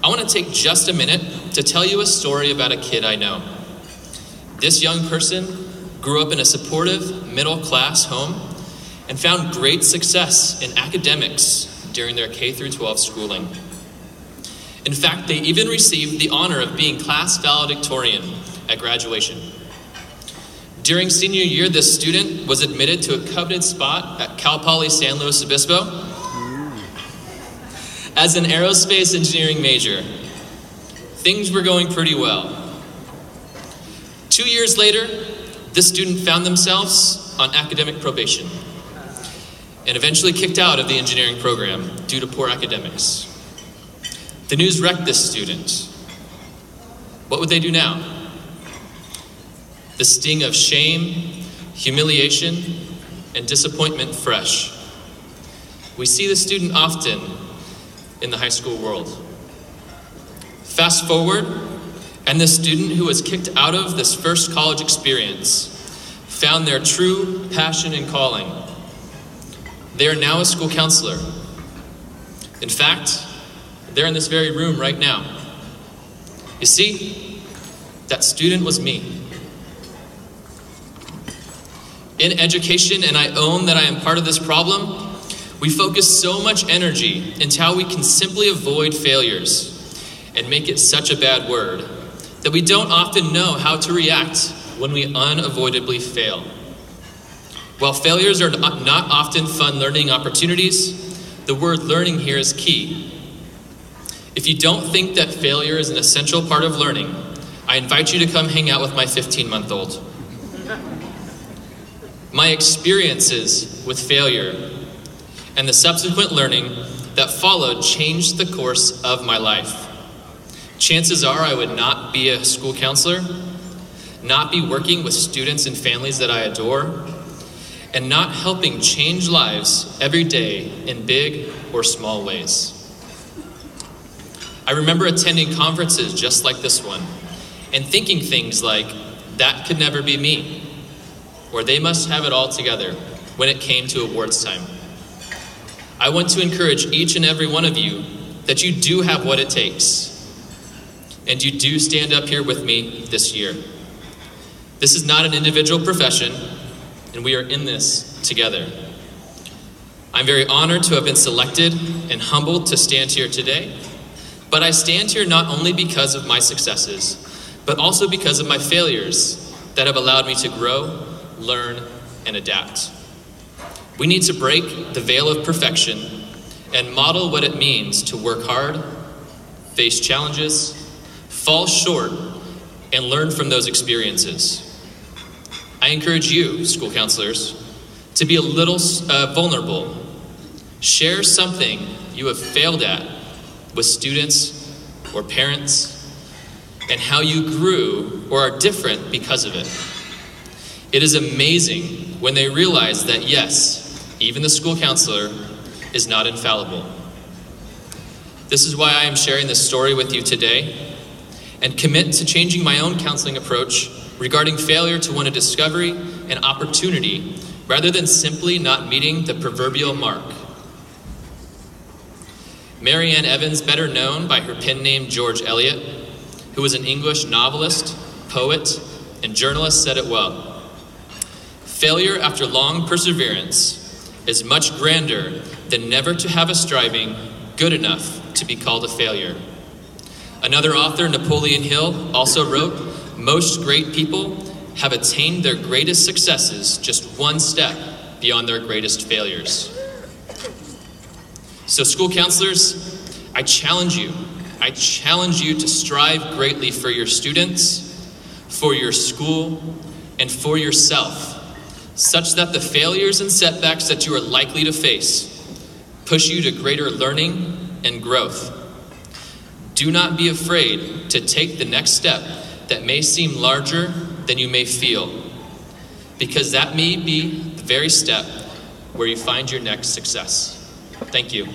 I want to take just a minute to tell you a story about a kid I know. This young person grew up in a supportive, middle-class home and found great success in academics during their K-12 schooling. In fact, they even received the honor of being class valedictorian at graduation. During senior year, this student was admitted to a coveted spot at Cal Poly San Luis Obispo as an aerospace engineering major. Things were going pretty well. 2 years later, this student found themselves on academic probation and eventually kicked out of the engineering program due to poor academics. The news wrecked this student. What would they do now? The sting of shame, humiliation, and disappointment fresh. We see the student often in the high school world. Fast forward, and the student who was kicked out of this first college experience found their true passion and calling. They are now a school counselor. In fact, they're in this very room right now. You see, that student was me. In education, and I own that I am part of this problem, we focus so much energy into how we can simply avoid failures and make it such a bad word that we don't often know how to react when we unavoidably fail. While failures are not often fun learning opportunities, the word learning here is key. If you don't think that failure is an essential part of learning, I invite you to come hang out with my 15-month-old. My experiences with failure and the subsequent learning that followed changed the course of my life. Chances are I would not be a school counselor, not be working with students and families that I adore, and not helping change lives every day in big or small ways. I remember attending conferences just like this one and thinking things like, that could never be me, or they must have it all together when it came to awards time. I want to encourage each and every one of you that you do have what it takes, and you do stand up here with me this year. This is not an individual profession, and we are in this together. I'm very honored to have been selected and humbled to stand here today, but I stand here not only because of my successes, but also because of my failures that have allowed me to grow, learn, and adapt. We need to break the veil of perfection and model what it means to work hard, face challenges, fall short, and learn from those experiences. I encourage you, school counselors, to be a little vulnerable. Share something you have failed at with students or parents and how you grew or are different because of it. It is amazing when they realize that yes, even the school counselor is not infallible. This is why I am sharing this story with you today and commit to changing my own counseling approach regarding failure to one of discovery and opportunity rather than simply not meeting the proverbial mark. Mary Ann Evans, better known by her pen name George Eliot, who was an English novelist, poet, and journalist, said it well. Failure after long perseverance is much grander than never to have a striving good enough to be called a failure. Another author, Napoleon Hill, also wrote, most great people have attained their greatest successes just one step beyond their greatest failures. So school counselors, I challenge you to strive greatly for your students, for your school, and for yourself, such that the failures and setbacks that you are likely to face push you to greater learning and growth. Do not be afraid to take the next step that may seem larger than you may feel, because that may be the very step where you find your next success. Thank you.